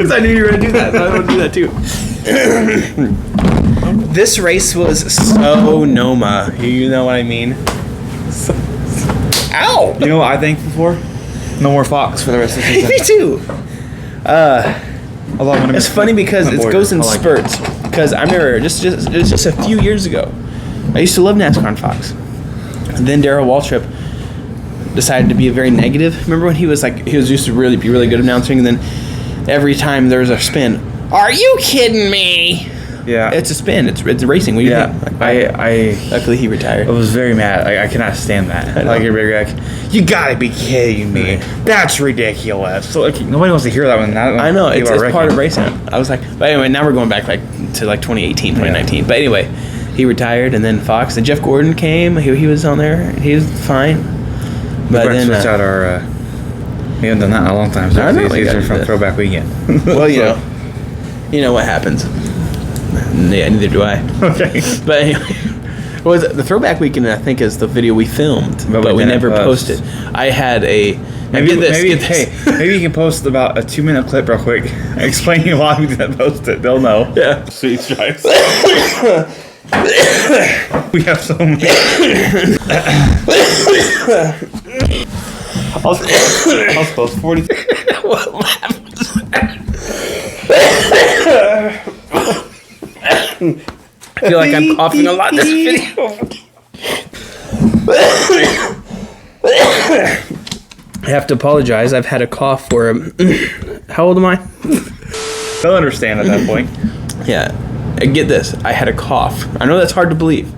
Because I knew you were going to do that. So I want to do that too. This race was Sonoma. You know what I mean? Ow! You know what I'm thankful for? No more Fox for the rest of the season. Me too. It's funny because it goes in spurts. Because I remember it was just a few years ago. I used to love NASCAR on Fox. And then Darrell Waltrip decided to be a very negative. Remember when he was used to be really good at announcing, and then every time there was a spin, are you kidding me? Yeah, it's a spin. It's racing. What do you think? Luckily he retired. I was very mad. I cannot stand that. You gotta be kidding me. That's ridiculous. So nobody wants to hear that one. I know it's part of racing. I was like, but anyway, now we're going back to 2018, 2019. Yeah. But anyway, he retired, and then Fox and Jeff Gordon came. He was on there. He was fine. But then switch out our. We haven't done that in a long time. So these are from Throwback Weekend. Well, you know what happens. Yeah, neither do I. Okay. But anyway, the Throwback Weekend, I think, is the video we filmed, but we never posted. I had a... Maybe you can post about a 2-minute clip real quick explaining why we didn't post it. They'll know. Yeah. Sweet stripes. We have so many. I was close. 40. What happened? I feel like I'm coughing a lot in this video. I have to apologize. I've had a cough for how old am I? They'll understand at that point. Yeah. Get this. I had a cough. I know that's hard to believe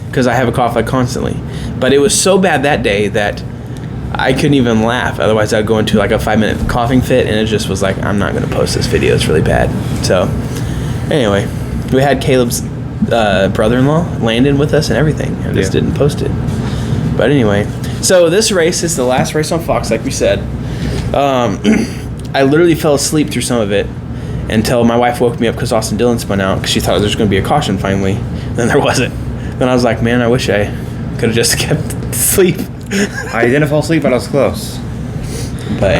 because I have a cough constantly. But it was so bad that day that I couldn't even laugh. Otherwise, I'd go into a 5-minute coughing fit, and it just was like, I'm not going to post this video. It's really bad. So, anyway, we had Caleb's brother-in-law, Landon, with us and everything. I just didn't post it. But anyway, so this race is the last race on Fox, like we said. I literally fell asleep through some of it until my wife woke me up because Austin Dillon spun out because she thought there was going to be a caution finally. Then there wasn't. Then I was like, man, I wish I could have just kept asleep. I didn't fall asleep, but I was close. But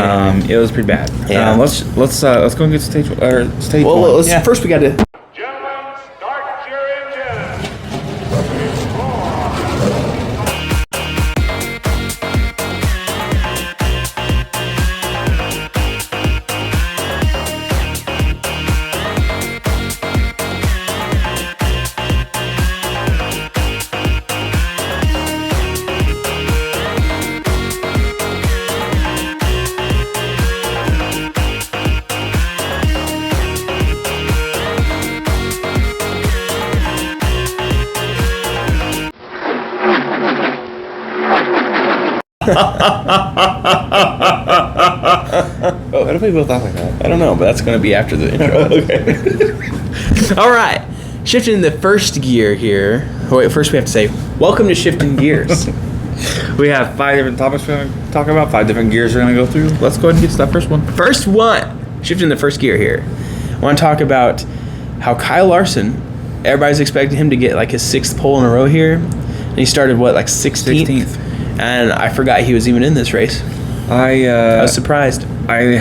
it was pretty bad. Yeah. Let's go and get stage well, one. First we got to. Gentlemen, start your engines. Why do we both laugh like that? I don't know, but that's going to be after the intro. Okay. All right. Shifting the first gear here. Oh, wait, first we have to say, welcome to Shifting Gears. We have 5 different topics we're going to talk about, 5 different gears we're going to go through. Let's go ahead and get to that first one. First one. Shifting the first gear here. I want to talk about how Kyle Larson, everybody's expecting him to get his 6th pole in a row here. And he started, 16th? And I forgot he was even in this race. I was surprised. I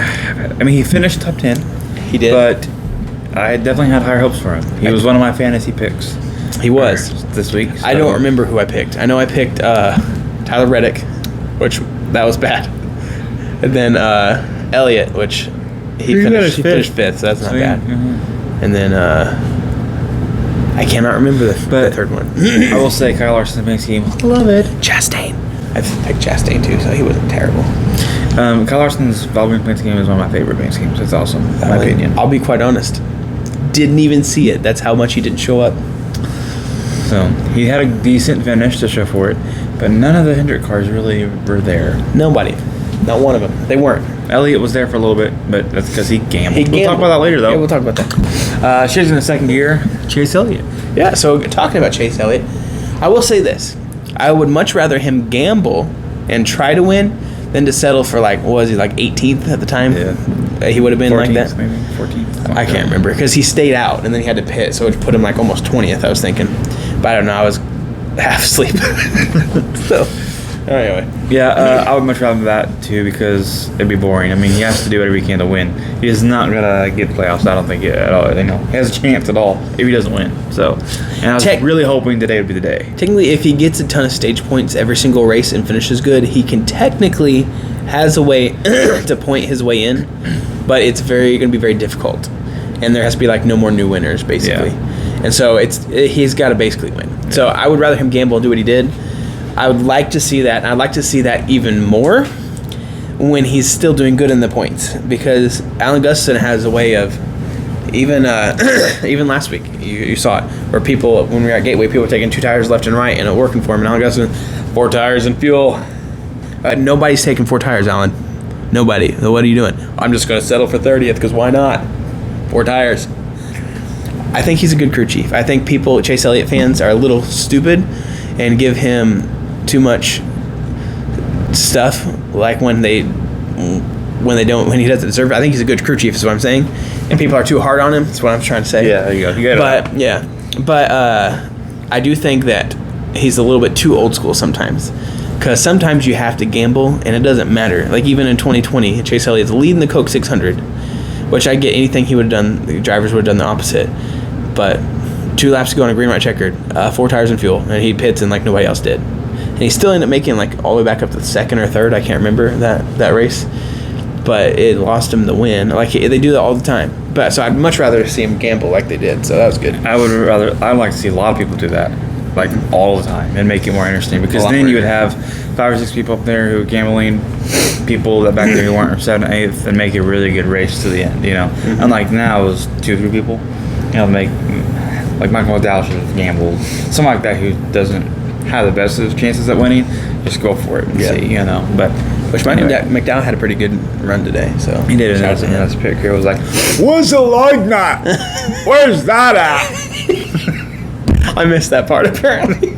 mean, he finished top 10. He did. But I definitely had higher hopes for him. He was one of my fantasy picks. He was. This week. So. I don't remember who I picked. I know I picked Tyler Reddick, which that was bad. And then Elliott, which he finished 5th, so that's not bad. Mm-hmm. And then I cannot remember the third one. I will say Kyle Larson's main scheme. Love it. Chastain. I picked Chastain too, so he wasn't terrible. Kyle Larson's Valvoline paint scheme is one of my favorite paint schemes. It's awesome, in my opinion. I'll be quite honest. Didn't even see it. That's how much he didn't show up. So he had a decent finish to show for it, but none of the Hendrick cars really were there. Nobody. Not one of them. They weren't. Elliott was there for a little bit, but that's because he gambled. We'll talk about that later, though. Yeah, we'll talk about that. Shifting the second gear, Chase Elliott. Yeah, so talking about Chase Elliott, I will say this. I would much rather him gamble and try to win than to settle for, what was he, 18th at the time? Yeah. He would have been 14th, like that? Maybe 14th. I can't remember, because he stayed out, and then he had to pit, so it put him, almost 20th, I was thinking. But I don't know, I was half asleep. So, Anyway. Yeah, I would much rather that too because it'd be boring. I mean, he has to do whatever he can to win. He is not gonna get playoffs. I don't think at all. He has a chance at all if he doesn't win. So, and I was really hoping today would be the day. Technically, if he gets a ton of stage points every single race and finishes good, he can technically has a way to point his way in, but it's going to be very difficult, and there has to be like no more new winners basically, and so he's got to basically win. So I would rather him gamble and do what he did. I would like to see that. And I'd like to see that even more when he's still doing good in the points, because Alan Gustafson has a way of even last week you saw it where people, when we were at Gateway, people were taking 2 tires left and right and it working for him, and Alan Gustafson 4 tires and fuel. Nobody's taking 4 tires, Alan. Nobody. So what are you doing? I'm just going to settle for 30th because why not? 4 tires. I think he's a good crew chief. I think Chase Elliott fans are a little stupid and give him too much stuff, like when he doesn't deserve it. I think he's a good crew chief is what I'm saying, and people are too hard on him. That's what I'm trying to say. Yeah, there you go. But I do think that he's a little bit too old school sometimes, because sometimes you have to gamble and it doesn't matter. Like even in 2020, Chase Elliott's leading the Coke 600, which I get anything he would have done, the drivers would have done the opposite, but 2 laps to go on a green light checkered, 4 tires and fuel, and he pits and like nobody else did. And he still ended up making like all the way back up to the 2nd or 3rd. I can't remember that race, but it lost him the win. Like they do that all the time. But so I'd much rather see him gamble like they did. So that was good. I'd like to see a lot of people do that, like all the time, and make it more interesting. Because then you would have 5 or 6 people up there who are gambling, people that back there who weren't 7th, 8th, and make a really good race to the end. Mm-hmm. Unlike now, it was 2 or 3 people. Make like Michael McDowell should have gambled, someone like that who doesn't have the best of chances at winning. Just go for it and see, But which McDowell had a pretty good run today. So he did. And his pit crew was like, "Where's the lug nut? Where's that at?" I missed that part apparently.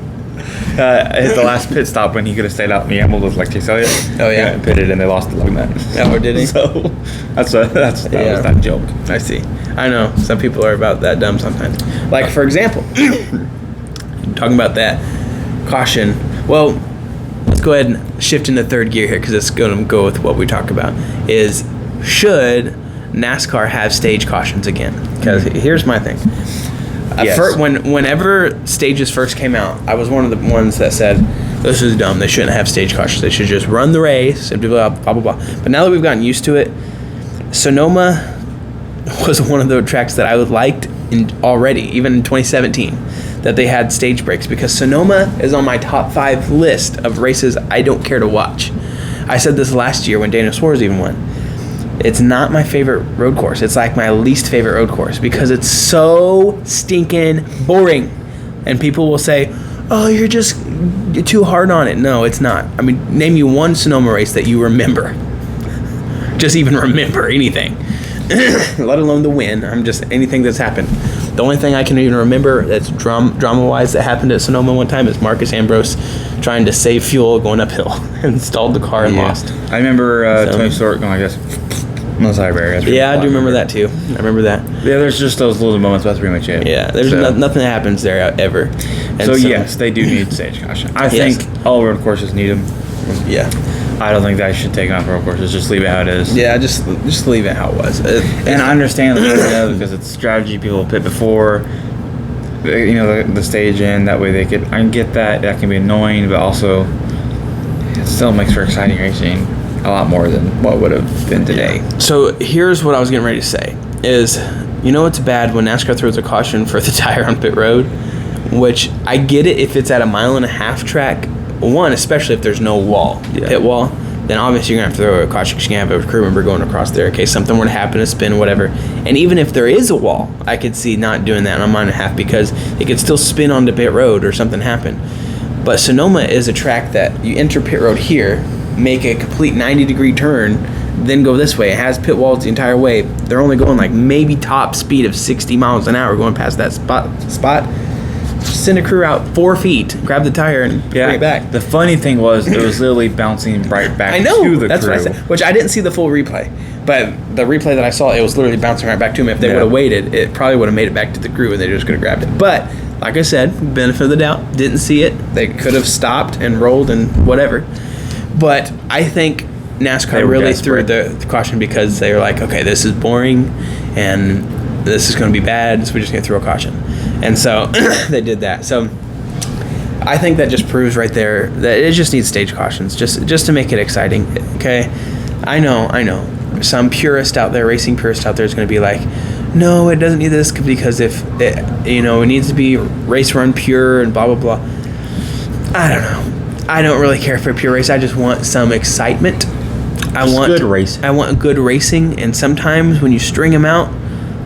Hit the last pit stop when he could have stayed out and gambled with like Chase Elliott. Oh yeah, pitted and they lost the lug nut. Oh, or did he? So that was that joke. I see. I know some people are about that dumb sometimes. Like for example, talking about that caution. Well, let's go ahead and shift into 3rd gear here because it's going to go with what we talk about. Is should NASCAR have stage cautions again? Because here's my thing. Yes. Whenever stages first came out, I was one of the ones that said, this is dumb. They shouldn't have stage cautions. They should just run the race and blah, blah, blah, blah. But now that we've gotten used to it, Sonoma was one of the tracks that I liked already, even in 2017, that they had stage breaks, because Sonoma is on my top 5 list of races I don't care to watch. I said this last year when Daniel Suarez even won. It's not my favorite road course. It's like my least favorite road course because it's so stinking boring. And people will say, oh, you're too hard on it. No, it's not. I mean, name you one Sonoma race that you remember. Just even remember anything. Let alone the win. Anything that's happened. The only thing I can even remember that's drama-wise that happened at Sonoma one time is Marcus Ambrose trying to save fuel going uphill and stalled the car and lost. I remember Tony Stewart going like this on the side barrier. Yeah, I do remember that too. I remember that. Yeah, there's just those little moments. That's pretty much it. Yeah, there's nothing that happens there ever. And so yes, they do need stage caution. I think all road courses need them. Yeah. I don't think that should take off road courses. Just leave it how it is. Yeah, just leave it how it was. And I understand that because it's strategy. People pit before, the stage in. That way they could. I can get that. That can be annoying, but also it still makes for exciting racing a lot more than what would have been today. So here's what I was getting ready to say: is it's bad when NASCAR throws a caution for the tire on pit road, which I get it if it's at a 1.5-mile track. One, especially if there's no wall, pit wall, then obviously you're going to have to throw a caution because you can have a crew member going across there in case something were to happen, a spin, whatever. And even if there is a wall, I could see not doing that on a 1.5 because it could still spin onto pit road or something happen. But Sonoma is a track that you enter pit road here, make a complete 90-degree turn, then go this way. It has pit walls the entire way. They're only going like maybe top speed of 60 miles an hour going past that spot. Send a crew out 4 feet, grab the tire, and bring it back. The funny thing was, it was literally bouncing right back to the that's crew. What I said, which I didn't see the full replay. But the replay that I saw, it was literally bouncing right back to him. If they would have waited, it probably would have made it back to the crew, and they just could have grabbed it. But like I said, benefit of the doubt, didn't see it. They could have stopped and rolled and whatever. But I think NASCAR really threw the caution because they were like, okay, this is boring and this is going to be bad, so we're just going to throw a caution. And so they did that. So I think that just proves right there that it just needs stage cautions just to make it exciting. Okay, I know. Some purist out there, racing purist out there, is going to be like, no, it doesn't need this because if it needs to be race run pure and blah blah blah. I don't know. I don't really care for pure race. I just want some excitement. I want good racing. I want good racing, and sometimes when you string them out,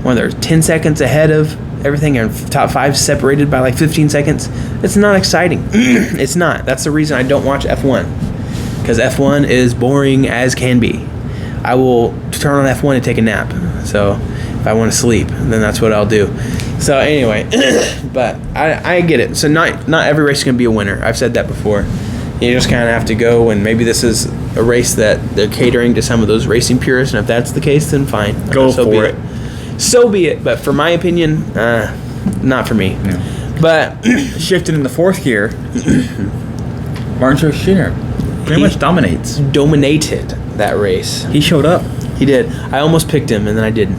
when they're 10 seconds ahead of everything and top 5 separated by like 15 seconds, it's not exciting. It's not. That's the reason I don't watch F1, because F1 is boring as can be. I will turn on F1 and take a nap. So if I want to sleep, then that's what I'll do. So anyway, but I get it. So not every race is going to be a winner. I've said that before. You just kind of have to go, and maybe this is a race that they're catering to some of those racing purists, and if that's the case, then fine. Go for it. So be it. But for my opinion, not for me. Yeah. But Shifted in the fourth gear, Martin Truex Jr. pretty much dominated that race. He showed up. He did. I almost picked him, and then I didn't.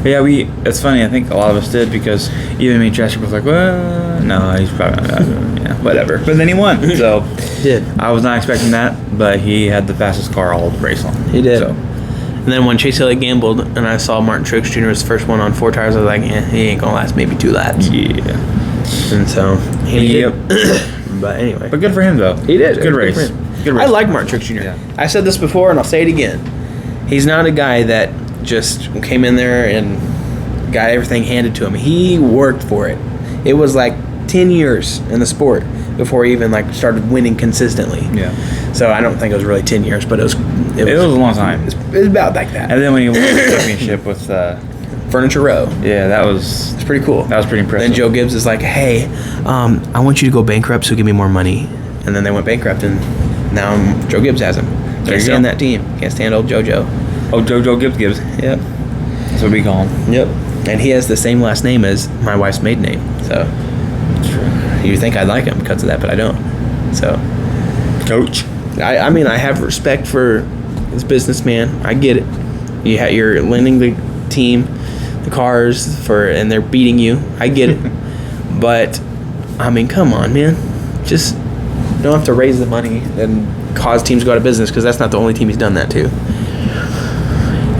Yeah, it's funny. I think a lot of us did because even me and Chester was like, well, no, he's probably not. Yeah, whatever. But then he won. So Did. I was not expecting that, but he had the fastest car all race long. He did. So, And then when Chase Elliott gambled, and I saw Martin Truex Jr. was the first one on 4 tires, I was like, he ain't gonna last maybe 2 laps. yeah. And so he Yep. did. But anyway, But good for him, though. he did. Good race. for him. Good race. I like Martin Truex Jr. Yeah. I said this before, and I'll say it again. He's not a guy that just came in there and got everything handed to him. He worked for it. It was like 10 years in the sport before he even like started winning consistently. Yeah. So I don't think it was really 10 years, but it was It was a long time. It was about like that. And then when he won the championship with, Furniture Row. yeah, that was It's pretty cool. That was pretty impressive. Then Joe Gibbs is like, hey, I want you to go bankrupt, so give me more money. And then they went bankrupt, and now Joe Gibbs has him. There Can't you stand go. that team. Can't stand old JoJo. Oh, Joe Gibbs. Yep. That's what we call him. Yep. And he has the same last name as my wife's maiden name. So you think I'd like him because of that, but I don't. So Coach. I mean, I have respect for this businessman. I get it. You're lending the team the cars and they're beating you. I get it. But I mean, come on, man. Just don't have to raise the money and cause teams to go out of business, because that's not the only team he's done that to.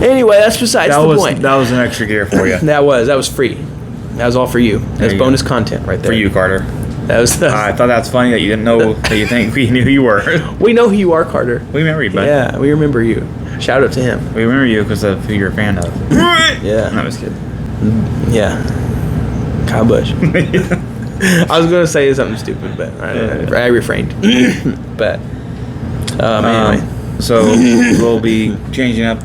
Anyway, that's besides the point. That was an extra gear for you. That was free. That was all for you. That's you bonus go. content right there. For you, Carter. That was. I thought that's funny that you didn't know that you think we knew who you were. We know who you are, Carter. We remember you, bud. Yeah, we remember you. Shout out to him. We remember you because of who you're a fan of. Yeah. No, I was kidding. Yeah. Kyle Busch. I was gonna say something stupid, but I refrained. But anyway, So we'll be changing up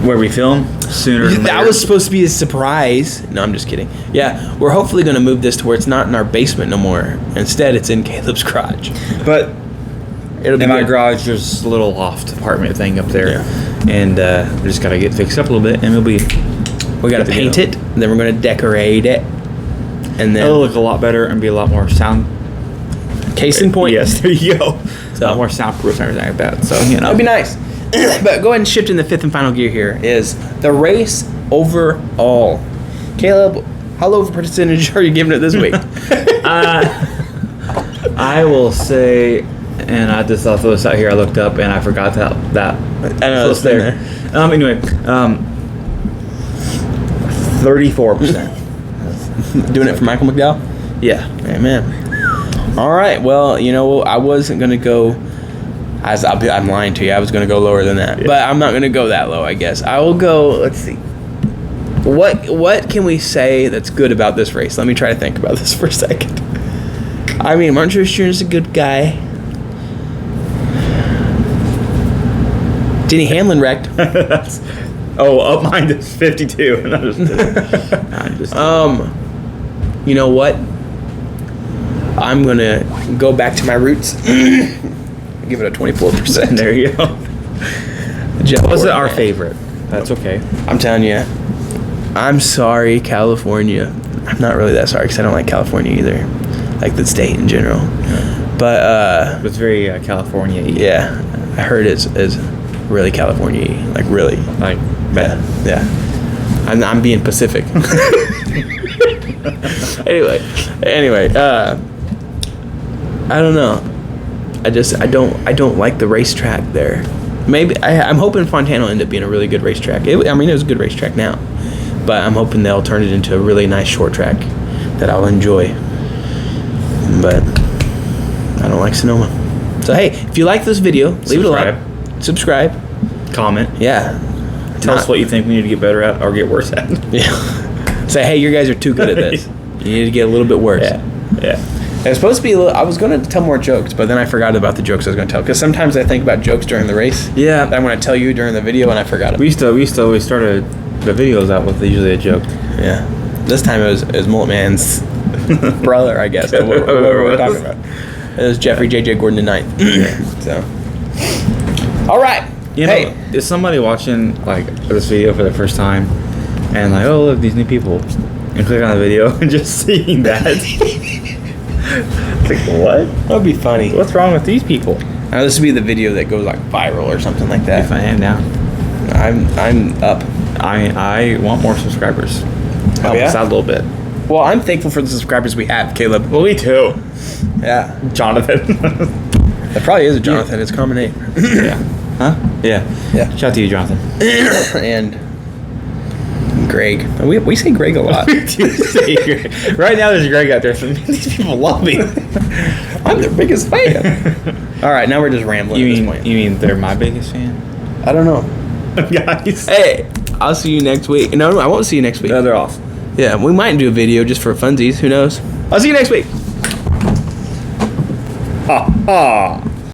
where we film sooner than later. that was supposed to be a surprise. No, I'm just kidding. Yeah, we're hopefully gonna move this to where it's not in our basement no more. Instead, it's in Caleb's garage. But It'll be in my good. garage, there's a little loft apartment thing up there, Yeah. and we just gotta get fixed up a little bit, and it'll be. We gotta Good to paint go. it, and then we're gonna decorate it, and then It'll look a lot better and be a lot more sound. case in point. Yes, there you go. So- A lot more soundproof and everything like that. So you know, That'd be nice. But go ahead and shift in the fifth and final gear here is the race overall. Caleb, how low of a percentage are you giving it this week? I will say, and I'll throw this out here. I looked up and I forgot that I know, it's there. Anyway, 34%. Doing it for Michael McDowell? Yeah. Amen. All right. Well, you know, I wasn't going to go, I'm lying to you. I was going to go lower than that. Yeah. But I'm not going to go that low, I guess. I will go, let's see. What can we say that's good about this race? Let me try to think about this for a second. I mean, Martin Truex Jr. is a good guy. Denny Hamlin wrecked. Up mine is 52. No, I'm just You know what? I'm going to go back to my roots. Give it a 24%. there you go. Jeff Wasn't Gordon, our man. favorite. That's okay. I'm telling you, I'm sorry, California. I'm not really that sorry because I don't like California either, like the state in general. But It's very California-y. yeah, I heard it's really California-y, like really. Like bad. Yeah. I'm being Pacific. anyway, I don't know. I don't like the racetrack there. Maybe I'm hoping Fontana will end up being a really good racetrack. It was a good racetrack now, but I'm hoping they'll turn it into a really nice short track that I'll enjoy. But I don't like Sonoma. So hey, if you like this video, leave it a like, subscribe, comment. Yeah. Tell us what you think we need to get better at or get worse at. Yeah. Say, hey, you guys are too good at this. You need to get a little bit worse. Yeah. It was supposed to be I was going to tell more jokes, but then I forgot about the jokes I was going to tell. Because sometimes I think about jokes during the race. Yeah. That I'm going to tell you during the video, and I forgot about We used to always started the videos out with usually a joke. Yeah. This time it was Mullet Man's brother, I guess. What we're talking about. It was Jeffrey J.J. Gordon the 9th. So. All right. You know, is somebody watching like this video for the first time and like, oh look, these new people, and click on the video and just seeing that? It's like, what? That would be funny. What's wrong with these people? Now, this would be the video that goes like viral or something like that. If I am down, I'm up. I want more subscribers. Oh, yeah? Help us out a little bit. Well, I'm thankful for the subscribers we have, Caleb. Well, me too. Yeah. Jonathan. That probably is a Jonathan. It's common name. Yeah. Huh? Yeah. Yeah. Shout out to you, Jonathan. And Greg. We say Greg a lot. Right now, there's Greg out there. So these people love me. I'm their biggest fan. All right, now we're just rambling at this point. You mean they're my biggest fan? I don't know. Guys. Hey, I'll see you next week. No, I won't see you next week. No, they're off. Yeah, we might do a video just for funsies. Who knows? I'll see you next week. Ha ha.